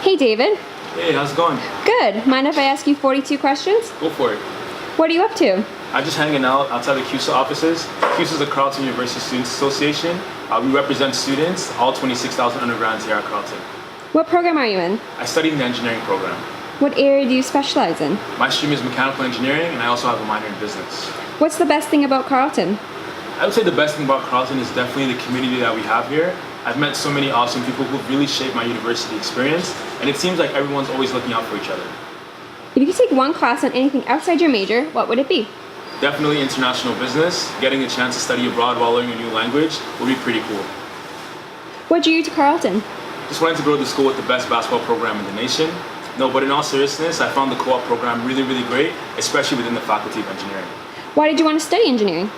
Hey David. Hey, how's it going? Good. Mind if I ask you 42 questions? Go for it. What are you up to? I'm just hanging out outside the CUSA offices. CUSA is the Carleton University Students Association. We represent students, all 26,000 undergrads here at Carleton. What program are you in? I study in the engineering program. What area do you specialize in? My stream is mechanical engineering, and I also have a minor in business. What's the best thing about Carleton? I would say the best thing about Carleton is definitely the community that we have here. I've met so many awesome people who've really shaped my university experience, and it seems like everyone's always looking out for each other. If you could take one class on anything outside your major, what would it be? Definitely international business. Getting a chance to study abroad while learning a new language would be pretty cool. What drew you to Carleton? Just wanted to go to school with the best basketball program in the nation. No, but in all seriousness, I found the co-op program really, really great, especially within the faculty of engineering. Why did you want to study engineering?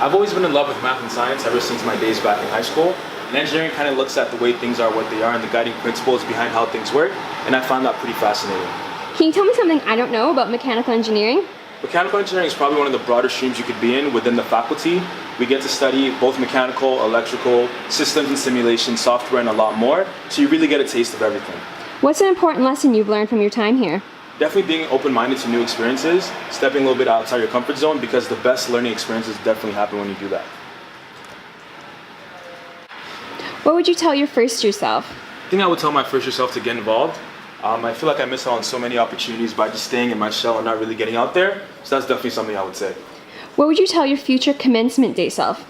I've always been in love with math and science ever since my days back in high school. And engineering kind of looks at the way things are, what they are, and the guiding principles behind how things work, and I found that pretty fascinating. Can you tell me something I don't know about mechanical engineering? Mechanical engineering is probably one of the broader streams you could be in within the faculty. We get to study both mechanical, electrical, systems and simulation, software, and a lot more, so you really get a taste of everything. What's an important lesson you've learned from your time here? Definitely being open-minded to new experiences, stepping a little bit outside your comfort zone, because the best learning experiences definitely happen when you do that. What would you tell your first year self? I think I would tell my first year self to get involved. I feel like I missed out on so many opportunities by just staying in my shell and not really getting out there, so that's definitely something I would say. What would you tell your future commencement day self?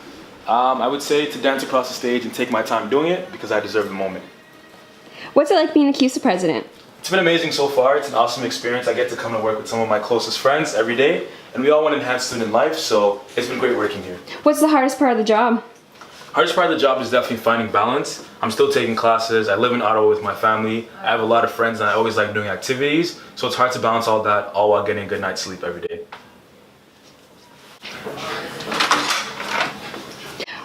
I would say to dance across the stage and take my time doing it, because I deserve the moment. What's it like being the CUSA President? It's been amazing so far. It's an awesome experience. I get to come to work with some of my closest friends every day, and we all want to enhance student life, so it's been great working here. What's the hardest part of the job? Hardest part of the job is definitely finding balance. I'm still taking classes. I live in Ottawa with my family. I have a lot of friends, and I always like doing activities, so it's hard to balance all that, all while getting a good night's sleep every day.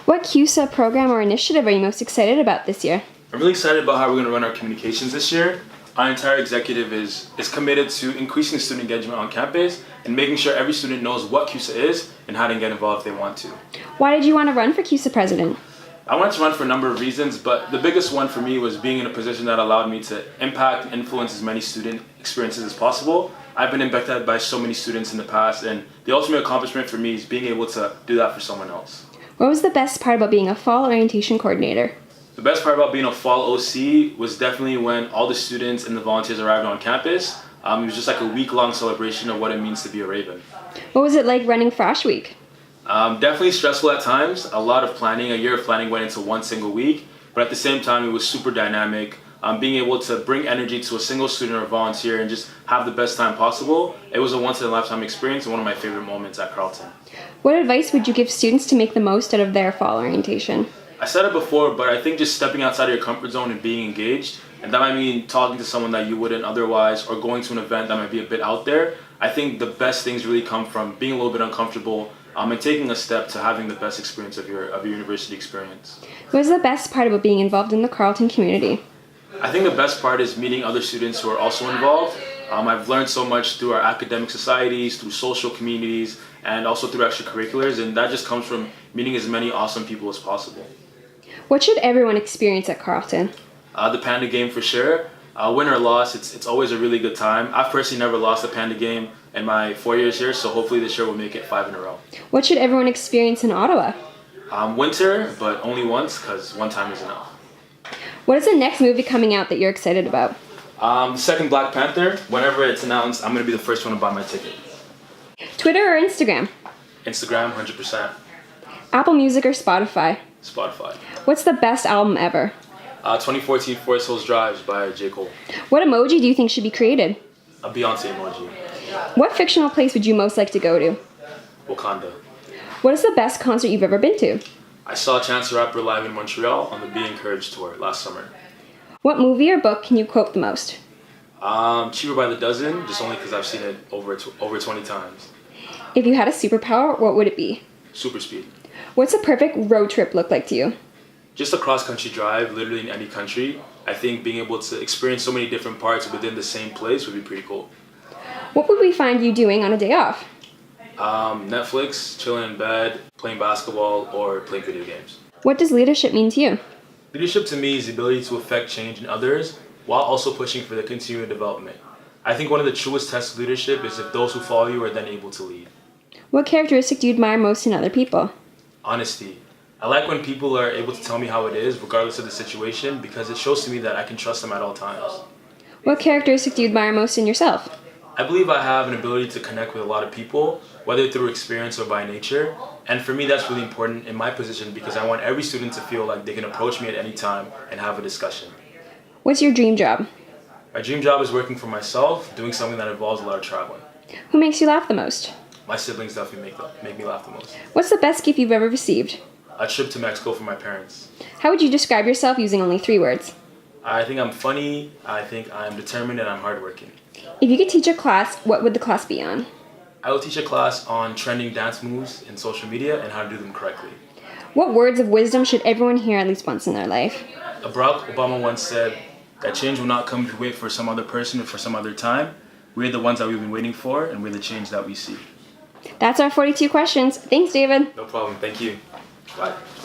What CUSA program or initiative are you most excited about this year? I'm really excited about how we're going to run our communications this year. Our entire executive is committed to increasing student engagement on campus and making sure every student knows what CUSA is and how to get involved if they want to. Why did you want to run for CUSA President? I wanted to run for a number of reasons, but the biggest one for me was being in a position that allowed me to impact and influence as many student experiences as possible. I've been impacted by so many students in the past, and the ultimate accomplishment for me is being able to do that for someone else. What was the best part about being a fall orientation coordinator? The best part about being a fall OC was definitely when all the students and the volunteers arrived on campus. It was just like a week-long celebration of what it means to be a Raven. What was it like running Frosh Week? Definitely stressful at times. A lot of planning. A year of planning went into one single week, but at the same time, it was super dynamic. Being able to bring energy to a single student or volunteer and just have the best time possible, it was a once-in-a-lifetime experience and one of my favorite moments at Carleton. What advice would you give students to make the most out of their fall orientation? I said it before, but I think just stepping outside of your comfort zone and being engaged, and that might mean talking to someone that you wouldn't otherwise, or going to an event that might be a bit out there. I think the best things really come from being a little bit uncomfortable and taking a step to having the best experience of your university experience. What was the best part about being involved in the Carleton community? I think the best part is meeting other students who are also involved. I've learned so much through our academic societies, through social communities, and also through extracurriculars, and that just comes from meeting as many awesome people as possible. What should everyone experience at Carleton? The Panda game for sure. Win or loss, it's always a really good time. I've personally never lost a Panda game in my 4 years here, so hopefully this year we'll make it 5 in a row. What should everyone experience in Ottawa? Winter, but only once, because one time is enough. What is the next movie coming out that you're excited about? The second Black Panther. Whenever it's announced, I'm going to be the first one to buy my ticket. Twitter or Instagram? Instagram, 100%. Apple Music or Spotify? Spotify. What's the best album ever? 2014 Forest Hills Drives by J. Cole. What emoji do you think should be created? A Beyonce emoji. What fictional place would you most like to go to? Wakanda. What is the best concert you've ever been to? I saw Chance the Rapper live in Montreal on the Be Encouraged tour last summer. What movie or book can you quote the most? Cheaper by the Dozen, just only because I've seen it over 20 times. If you had a superpower, what would it be? Super speed. What's a perfect road trip look like to you? Just a cross-country drive, literally in any country. I think being able to experience so many different parts within the same place would be pretty cool. What would we find you doing on a day off? Netflix, chilling in bed, playing basketball, or playing video games. What does leadership mean to you? Leadership to me is the ability to affect change in others while also pushing for the continued development. I think one of the truest tests of leadership is if those who follow you are then able to lead. What characteristic do you admire most in other people? Honesty. I like when people are able to tell me how it is, regardless of the situation, because it shows to me that I can trust them at all times. What characteristic do you admire most in yourself? I believe I have an ability to connect with a lot of people, whether through experience or by nature. And for me, that's really important in my position because I want every student to feel like they can approach me at any time and have a discussion. What's your dream job? My dream job is working for myself, doing something that involves a lot of traveling. Who makes you laugh the most? My siblings definitely make me laugh the most. What's the best gift you've ever received? A trip to Mexico for my parents. How would you describe yourself using only 3 words? I think I'm funny, I think I'm determined, and I'm hardworking. If you could teach a class, what would the class be on? I will teach a class on trending dance moves in social media and how to do them correctly. What words of wisdom should everyone hear at least once in their life? Barack Obama once said that change will not come if you wait for some other person or for some other time. We're the ones that we've been waiting for, and we're the change that we see. That's our 42 questions. Thanks, David. No problem. Thank you. Bye.